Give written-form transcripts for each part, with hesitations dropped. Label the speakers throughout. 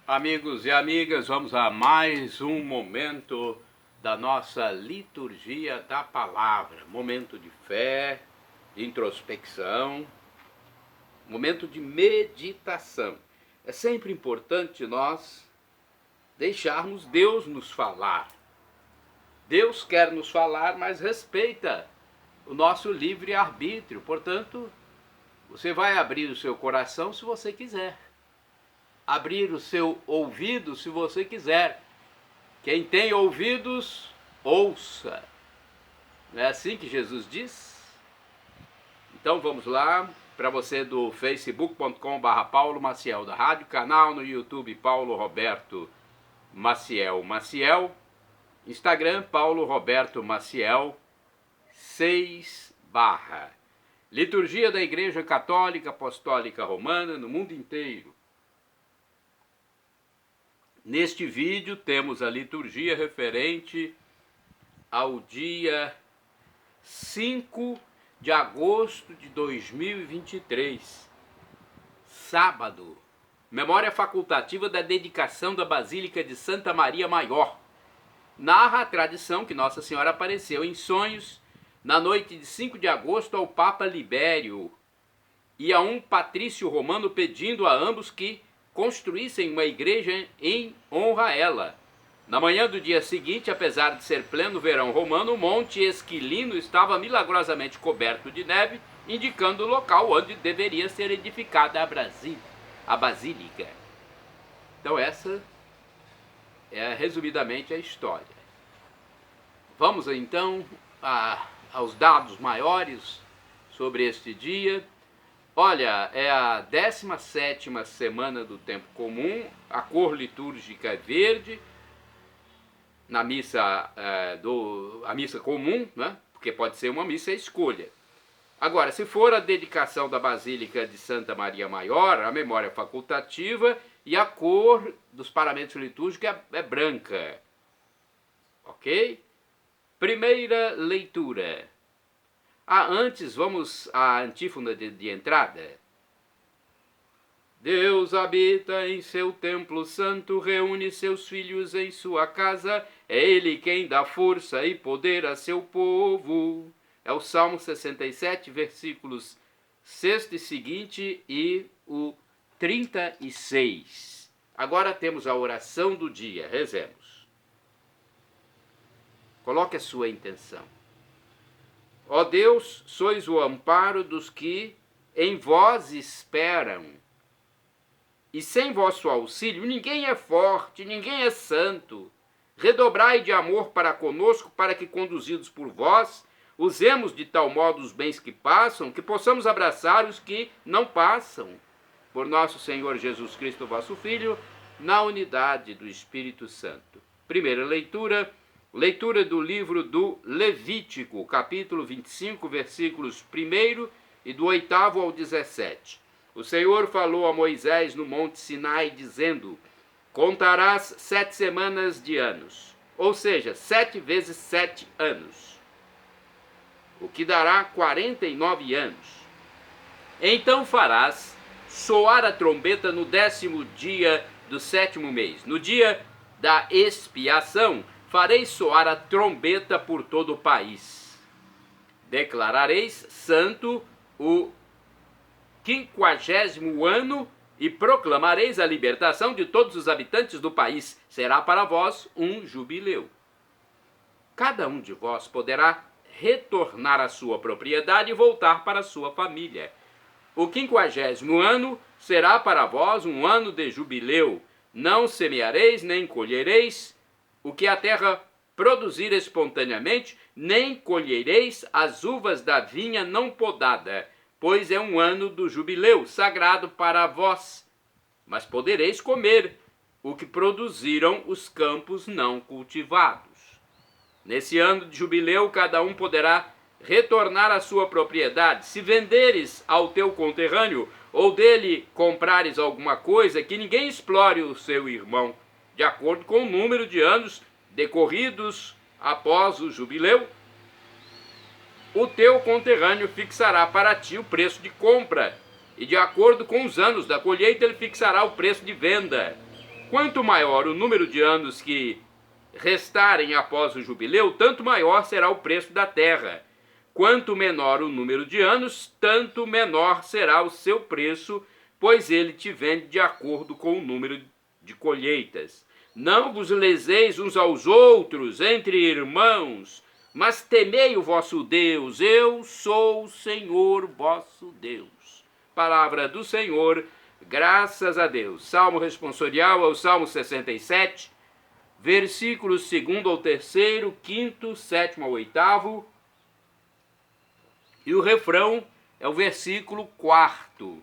Speaker 1: Amigos e amigas, vamos a mais um momento da nossa liturgia da palavra. Momento de fé, de introspecção, momento de meditação. É sempre importante nós deixarmos Deus nos falar. Deus quer nos falar, mas respeita o nosso livre-arbítrio. Portanto, você vai abrir o seu coração se você quiser. Abrir o seu ouvido se você quiser. Quem tem ouvidos, ouça. Não é assim que Jesus diz? Então vamos lá, para você do facebook.com/Paulo Maciel da Rádio, canal no YouTube Paulo Roberto Maciel, Instagram Paulo Roberto Maciel 6 /. Liturgia da Igreja Católica Apostólica Romana no mundo inteiro. Neste vídeo temos a liturgia referente ao dia 5 de agosto de 2023, sábado. Memória facultativa da dedicação da Basílica de Santa Maria Maior. Narra a tradição que Nossa Senhora apareceu em sonhos na noite de 5 de agosto ao Papa Libério e a um patrício romano pedindo a ambos que construíssem uma igreja em honra a ela. Na manhã do dia seguinte, apesar de ser pleno verão romano, o Monte Esquilino estava milagrosamente coberto de neve, indicando o local onde deveria ser edificada a basílica. Então essa é resumidamente a história. Vamos então aos dados maiores sobre este dia. Olha, é a 17ª semana do tempo comum, a cor litúrgica é verde, na missa, a missa comum, né? Porque pode ser uma missa à escolha. Agora, se for a dedicação da Basílica de Santa Maria Maior, a memória facultativa e a cor dos paramentos litúrgicos é branca. Ok? Primeira leitura. Antes, vamos à antífona de entrada. Deus habita em seu templo santo, reúne seus filhos em sua casa, é Ele quem dá força e poder a seu povo. É o Salmo 67, versículos 6 e seguinte e o 36. Agora temos a oração do dia, rezemos. Coloque a sua intenção. Ó Deus, sois o amparo dos que em vós esperam. E sem vosso auxílio ninguém é forte, ninguém é santo. Redobrai de amor para conosco, para que, conduzidos por vós, usemos de tal modo os bens que passam, que possamos abraçar os que não passam. Por nosso Senhor Jesus Cristo, vosso Filho, na unidade do Espírito Santo. Primeira leitura. Leitura do livro do Levítico, capítulo 25, versículos 1 e do 8º ao 17. O Senhor falou a Moisés no Monte Sinai, dizendo: contarás 7 semanas de anos, ou seja, 7 vezes 7 anos, o que dará 49 anos. Então farás soar a trombeta no 10º dia do 7º mês. No dia da expiação, fareis soar a trombeta por todo o país. Declarareis santo o 50º ano e proclamareis a libertação de todos os habitantes do país. Será para vós um jubileu. Cada um de vós poderá retornar à sua propriedade e voltar para a sua família. O 50º ano será para vós um ano de jubileu. Não semeareis nem colhereis o que a terra produzir espontaneamente, nem colhereis as uvas da vinha não podada, pois é um ano do jubileu, sagrado para vós. Mas podereis comer o que produziram os campos não cultivados. Nesse ano de jubileu, cada um poderá retornar à sua propriedade. Se venderes ao teu conterrâneo, ou dele comprares alguma coisa, que ninguém explore o seu irmão, de acordo com o número de anos decorridos após o jubileu, o teu conterrâneo fixará para ti o preço de compra, e de acordo com os anos da colheita ele fixará o preço de venda. Quanto maior o número de anos que restarem após o jubileu, tanto maior será o preço da terra. Quanto menor o número de anos, tanto menor será o seu preço, pois ele te vende de acordo com o número de colheitas. Não vos leseis uns aos outros entre irmãos, mas temei o vosso Deus. Eu sou o Senhor vosso Deus. Palavra do Senhor, graças a Deus. Salmo responsorial é o Salmo 67, versículos 2 ao 3º, 5º, 7º ao 8º, e o refrão é o versículo 4º.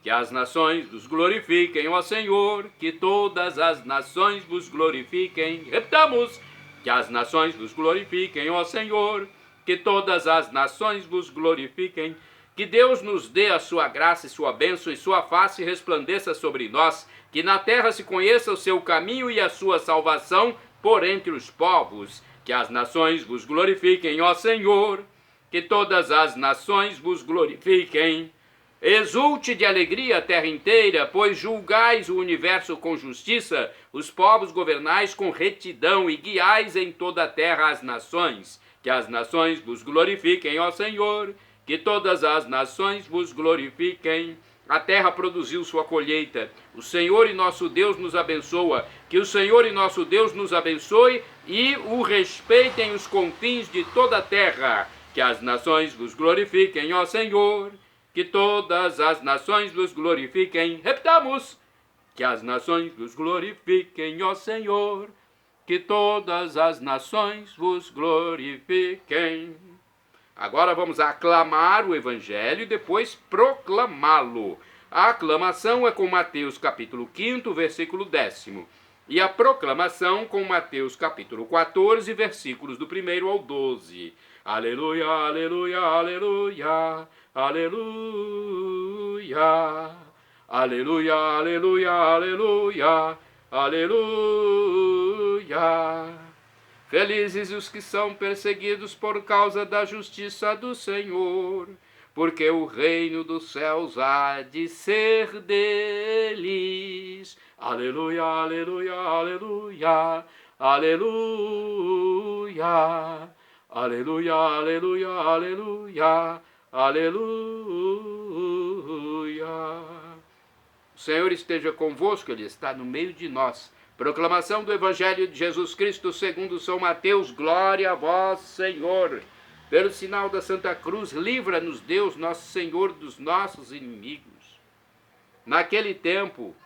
Speaker 1: Que as nações vos glorifiquem, ó Senhor, que todas as nações vos glorifiquem. Repitamos: que as nações vos glorifiquem, ó Senhor, que todas as nações vos glorifiquem. Que Deus nos dê a sua graça e sua bênção e sua face resplandeça sobre nós. Que na terra se conheça o seu caminho e a sua salvação por entre os povos. Que as nações vos glorifiquem, ó Senhor, que todas as nações vos glorifiquem. Exulte de alegria a terra inteira, pois julgais o universo com justiça, os povos governais com retidão e guiais em toda a terra as nações. Que as nações vos glorifiquem, ó Senhor, que todas as nações vos glorifiquem. A terra produziu sua colheita. O Senhor e nosso Deus nos abençoa. Que o Senhor e nosso Deus nos abençoe e o respeitem os confins de toda a terra. Que as nações vos glorifiquem, ó Senhor, que todas as nações vos glorifiquem. Repitamos: que as nações vos glorifiquem, ó Senhor, que todas as nações vos glorifiquem. Agora vamos aclamar o Evangelho e depois proclamá-lo. A aclamação é com Mateus capítulo 5, versículo 10º. E a proclamação com Mateus capítulo 14, versículos do 1º ao 12. Aleluia, aleluia, aleluia, aleluia, aleluia, aleluia, aleluia, aleluia. Felizes os que são perseguidos por causa da justiça do Senhor, porque o reino dos céus há de ser deles. Aleluia, aleluia, aleluia, aleluia. Aleluia, aleluia, aleluia, aleluia. O Senhor esteja convosco, Ele está no meio de nós. Proclamação do Evangelho de Jesus Cristo segundo São Mateus. Glória a vós, Senhor. Pelo sinal da Santa Cruz, livra-nos Deus, nosso Senhor, dos nossos inimigos. Naquele tempo,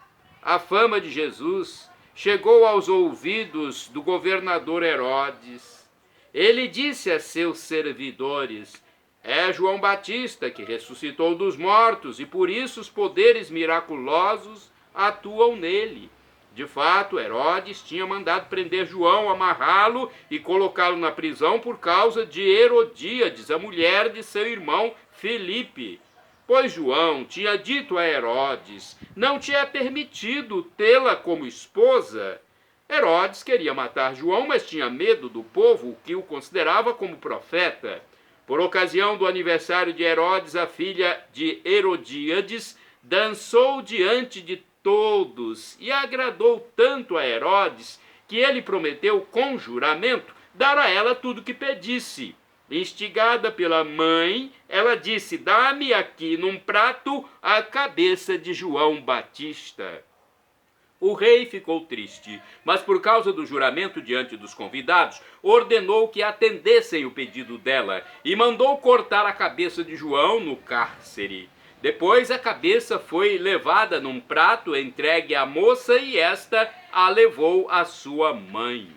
Speaker 1: a fama de Jesus chegou aos ouvidos do governador Herodes. Ele disse a seus servidores: é João Batista que ressuscitou dos mortos e por isso os poderes miraculosos atuam nele. De fato, Herodes tinha mandado prender João, amarrá-lo e colocá-lo na prisão por causa de Herodíades, a mulher de seu irmão Filipe. Pois João tinha dito a Herodes: não te é permitido tê-la como esposa. Herodes queria matar João, mas tinha medo do povo, que o considerava como profeta. Por ocasião do aniversário de Herodes, a filha de Herodíades dançou diante de todos e agradou tanto a Herodes que ele prometeu com juramento dar a ela tudo que pedisse. Instigada pela mãe, ela disse: dá-me aqui num prato a cabeça de João Batista. O rei ficou triste, mas por causa do juramento diante dos convidados, ordenou que atendessem o pedido dela e mandou cortar a cabeça de João no cárcere. Depois a cabeça foi levada num prato entregue à moça e esta a levou à sua mãe.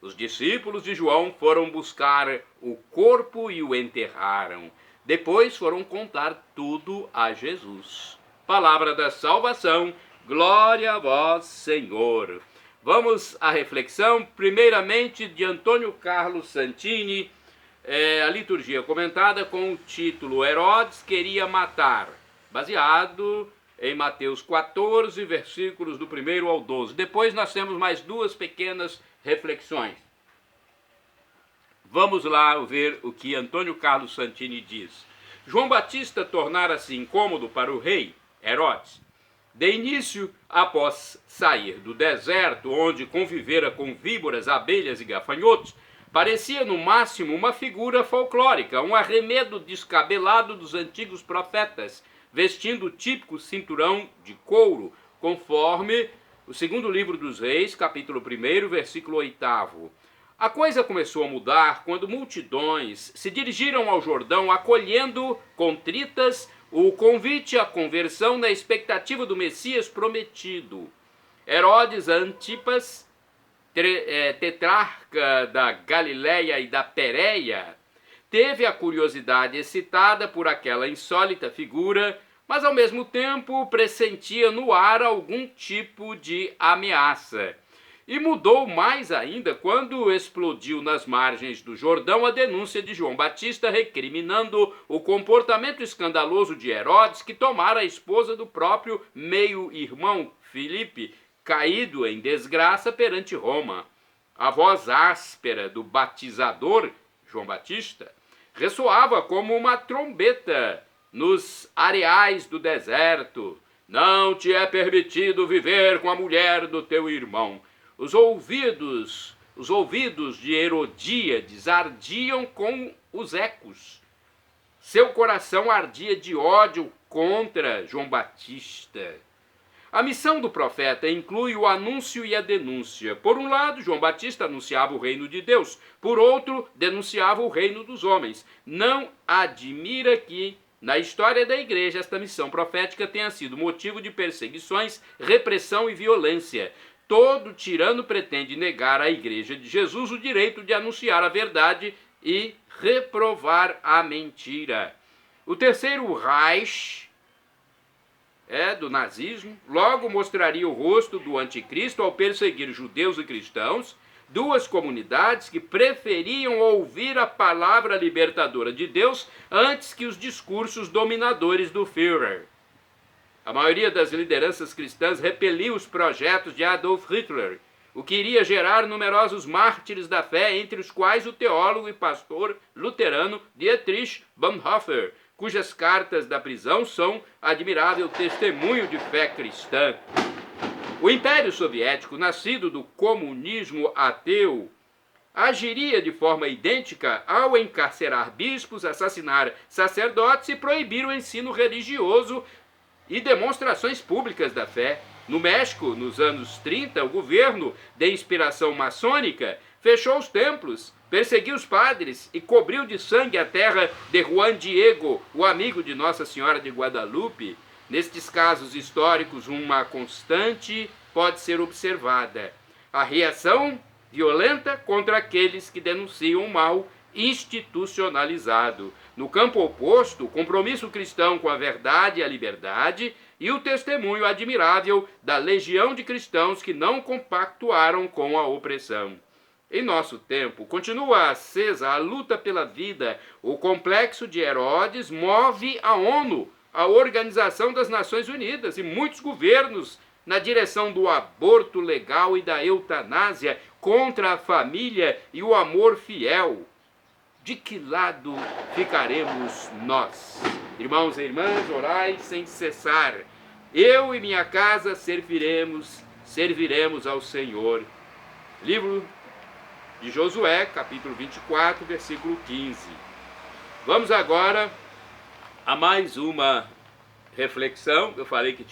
Speaker 1: Os discípulos de João foram buscar o corpo e o enterraram. Depois foram contar tudo a Jesus. Palavra da salvação. Glória a vós, Senhor. Vamos à reflexão, primeiramente de Antônio Carlos Santini, a liturgia comentada com o título Herodes queria matar, baseado em Mateus 14, versículos do 1º ao 12. Depois nós temos mais duas pequenas reflexões. Vamos lá ver o que Antônio Carlos Santini diz. João Batista tornara-se incômodo para o rei Herodes. De início, após sair do deserto, onde convivera com víboras, abelhas e gafanhotos, parecia no máximo uma figura folclórica, um arremedo descabelado dos antigos profetas, vestindo o típico cinturão de couro, conforme o segundo livro dos Reis, capítulo 1, versículo 8. A coisa começou a mudar quando multidões se dirigiram ao Jordão, acolhendo contritas o convite à conversão na expectativa do Messias prometido. Herodes Antipas, tetrarca da Galileia e da Pérea, teve a curiosidade excitada por aquela insólita figura, mas ao mesmo tempo pressentia no ar algum tipo de ameaça. E mudou mais ainda quando explodiu nas margens do Jordão a denúncia de João Batista recriminando o comportamento escandaloso de Herodes, que tomara a esposa do próprio meio-irmão Filipe, caído em desgraça perante Roma. A voz áspera do batizador, João Batista, ressoava como uma trombeta nos areais do deserto. Não te é permitido viver com a mulher do teu irmão. Os ouvidos de Herodíades ardiam com os ecos. Seu coração ardia de ódio contra João Batista. A missão do profeta inclui o anúncio e a denúncia. Por um lado, João Batista anunciava o reino de Deus. Por outro, denunciava o reino dos homens. Não admira que, na história da igreja, esta missão profética tenha sido motivo de perseguições, repressão e violência. Todo tirano pretende negar à Igreja de Jesus o direito de anunciar a verdade e reprovar a mentira. O terceiro Reich do nazismo logo mostraria o rosto do anticristo ao perseguir judeus e cristãos, duas comunidades que preferiam ouvir a palavra libertadora de Deus antes que os discursos dominadores do Führer. A maioria das lideranças cristãs repeliu os projetos de Adolf Hitler, o que iria gerar numerosos mártires da fé, entre os quais o teólogo e pastor luterano Dietrich Bonhoeffer, cujas cartas da prisão são admirável testemunho de fé cristã. O Império Soviético, nascido do comunismo ateu, agiria de forma idêntica ao encarcerar bispos, assassinar sacerdotes e proibir o ensino religioso e demonstrações públicas da fé. No México, nos anos 30, o governo, de inspiração maçônica, fechou os templos, perseguiu os padres e cobriu de sangue a terra de Juan Diego, o amigo de Nossa Senhora de Guadalupe. Nestes casos históricos, uma constante pode ser observada: a reação violenta contra aqueles que denunciam o mal institucionalizado. No campo oposto, o compromisso cristão com a verdade e a liberdade e o testemunho admirável da legião de cristãos que não compactuaram com a opressão. Em nosso tempo, continua acesa a luta pela vida. O complexo de Herodes move a ONU, a Organização das Nações Unidas, e muitos governos na direção do aborto legal e da eutanásia, contra a família e o amor fiel. De que lado ficaremos nós? Irmãos e irmãs, orai sem cessar. Eu e minha casa serviremos ao Senhor. Livro de Josué, capítulo 24, versículo 15. Vamos agora a mais uma reflexão. Eu falei que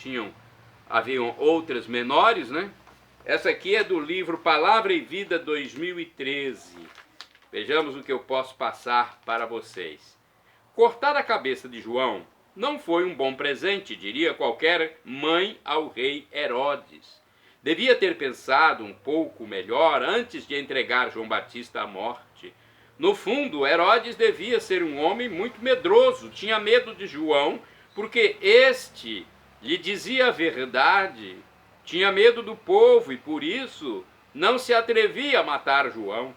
Speaker 1: haviam outras menores, né? Essa aqui é do livro Palavra e Vida 2013. Vejamos o que eu posso passar para vocês. Cortar a cabeça de João não foi um bom presente, diria qualquer mãe ao rei Herodes. Devia ter pensado um pouco melhor antes de entregar João Batista à morte. No fundo, Herodes devia ser um homem muito medroso, tinha medo de João, porque este lhe dizia a verdade, tinha medo do povo e por isso não se atrevia a matar João.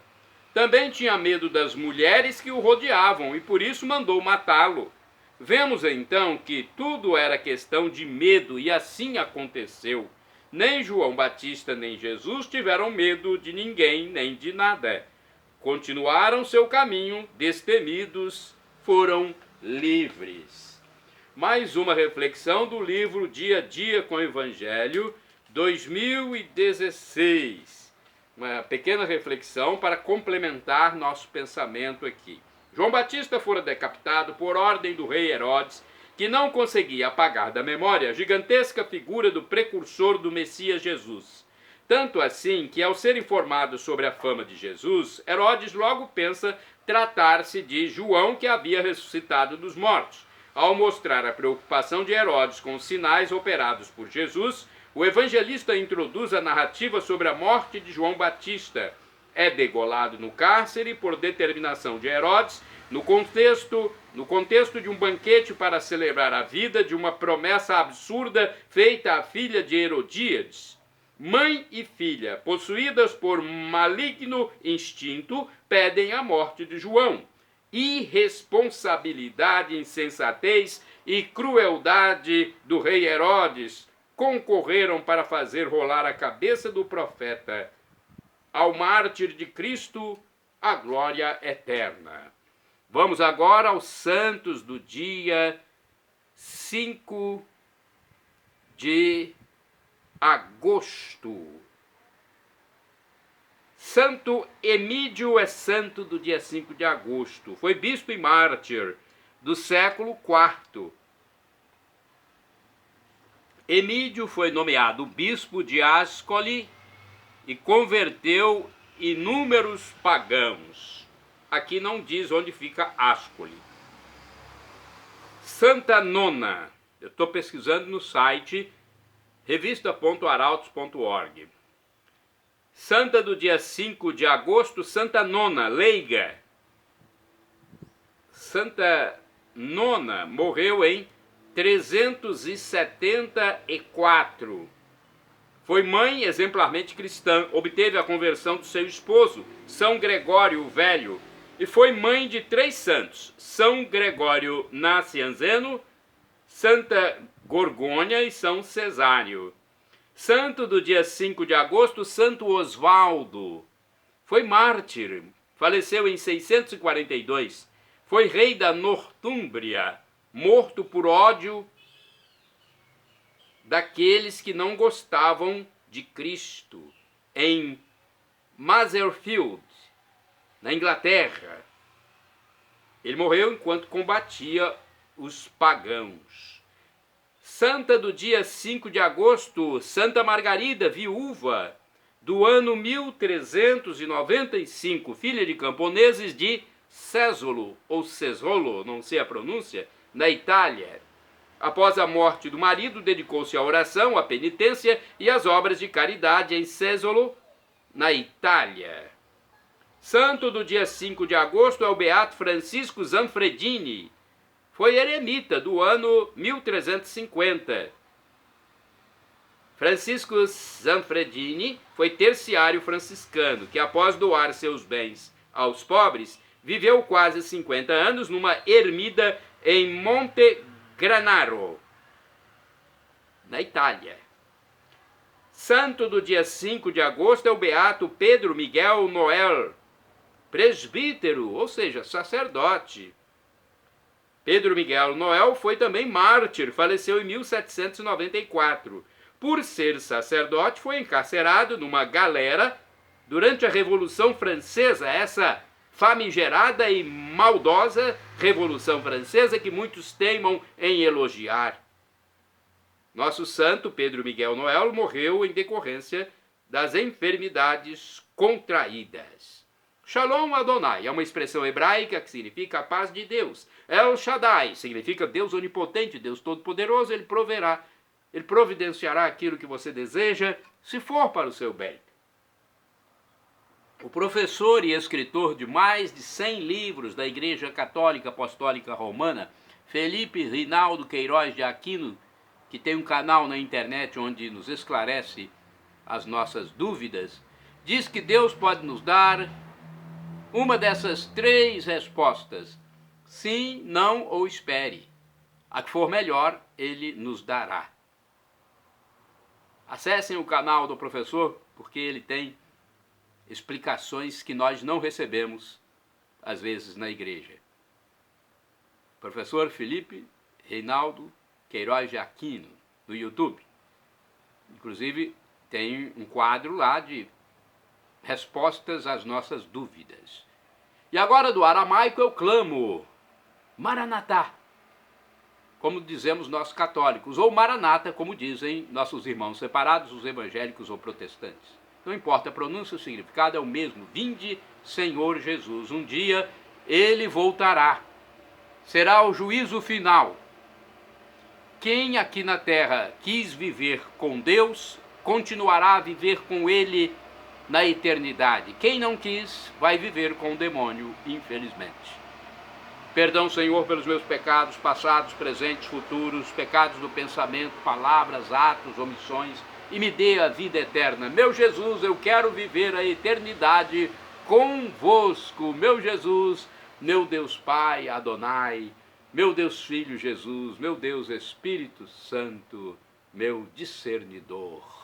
Speaker 1: Também tinha medo das mulheres que o rodeavam e por isso mandou matá-lo. Vemos então que tudo era questão de medo e assim aconteceu. Nem João Batista nem Jesus tiveram medo de ninguém nem de nada. Continuaram seu caminho, destemidos, foram livres. mais uma reflexão do livro Dia a Dia com o Evangelho, 2016. Uma pequena reflexão para complementar nosso pensamento aqui. João Batista fora decapitado por ordem do rei Herodes, que não conseguia apagar da memória a gigantesca figura do precursor do Messias Jesus. Tanto assim que, ao ser informado sobre a fama de Jesus, Herodes logo pensa tratar-se de João, que havia ressuscitado dos mortos. Ao mostrar a preocupação de Herodes com os sinais operados por Jesus, o evangelista introduz a narrativa sobre a morte de João Batista. É degolado no cárcere por determinação de Herodes, no contexto de um banquete para celebrar a vida de uma promessa absurda feita à filha de Herodíades. Mãe e filha, possuídas por maligno instinto, pedem a morte de João. Irresponsabilidade, insensatez e crueldade do rei Herodes concorreram para fazer rolar a cabeça do profeta. Ao mártir de Cristo, a glória eterna. Vamos agora aos santos do dia 5 de agosto. Santo Emídio é santo do dia 5 de agosto. Foi bispo e mártir do século IV. Emídio foi nomeado bispo de Ascoli e converteu inúmeros pagãos. Aqui não diz onde fica Ascoli. Santa Nona. Eu estou pesquisando no site revista.arautos.org. Santa do dia 5 de agosto, Santa Nona, leiga. Santa Nona morreu em 374. Foi mãe exemplarmente cristã, obteve a conversão do seu esposo, São Gregório o Velho, e foi mãe de 3 santos, São Gregório Nacianzeno, Santa Gorgônia e São Cesário. Santo do dia 5 de agosto, Santo Osvaldo. Foi mártir, faleceu em 642. Foi rei da Nortúmbria, morto por ódio daqueles que não gostavam de Cristo, em Maserfield, na Inglaterra. Ele morreu enquanto combatia os pagãos. Santa do dia 5 de agosto, Santa Margarida, viúva, do ano 1395, filha de camponeses de Cesolo, ou Cesolo, não sei a pronúncia, na Itália. Após a morte do marido, dedicou-se à oração, à penitência e às obras de caridade em Cesolo, na Itália. Santo do dia 5 de agosto é o beato Francisco Zanfredini. Foi eremita do ano 1350. Francisco Zanfredini foi terciário franciscano, que após doar seus bens aos pobres, viveu quase 50 anos numa ermida em Monte Granaro, na Itália. Santo do dia 5 de agosto é o beato Pedro Miguel Noel, presbítero, ou seja, sacerdote. Pedro Miguel Noel foi também mártir, faleceu em 1794. Por ser sacerdote, foi encarcerado numa galera durante a Revolução Francesa, essa famigerada e maldosa Revolução Francesa que muitos teimam em elogiar. Nosso santo Pedro Miguel Noel morreu em decorrência das enfermidades contraídas. Shalom Adonai é uma expressão hebraica que significa a paz de Deus. El Shaddai significa Deus onipotente, Deus todo-poderoso. Ele proverá, Ele providenciará aquilo que você deseja, se for para o seu bem. O professor e escritor de mais de 100 livros da Igreja Católica Apostólica Romana, Felipe Rinaldo Queiroz de Aquino, que tem um canal na internet onde nos esclarece as nossas dúvidas, diz que Deus pode nos dar uma dessas 3 respostas: sim, não ou espere. A que for melhor, Ele nos dará. Acessem o canal do professor, porque ele tem explicações que nós não recebemos, às vezes, na igreja. Professor Felipe Reinaldo Queiroz de Aquino, no YouTube. Inclusive, tem um quadro lá de respostas às nossas dúvidas. E agora do aramaico eu clamo, Maranatá, como dizemos nós católicos, ou Maranata, como dizem nossos irmãos separados, os evangélicos ou protestantes. Não importa a pronúncia, o significado é o mesmo. Vinde, Senhor Jesus. Um dia ele voltará. Será o juízo final. Quem aqui na terra quis viver com Deus, continuará a viver com ele na eternidade. Quem não quis, vai viver com o demônio, infelizmente. Perdão, Senhor, pelos meus pecados passados, presentes, futuros, pecados do pensamento, palavras, atos, omissões, e me dê a vida eterna. Meu Jesus, eu quero viver a eternidade convosco. Meu Jesus, meu Deus Pai, Adonai, meu Deus Filho Jesus, meu Deus Espírito Santo, meu discernidor.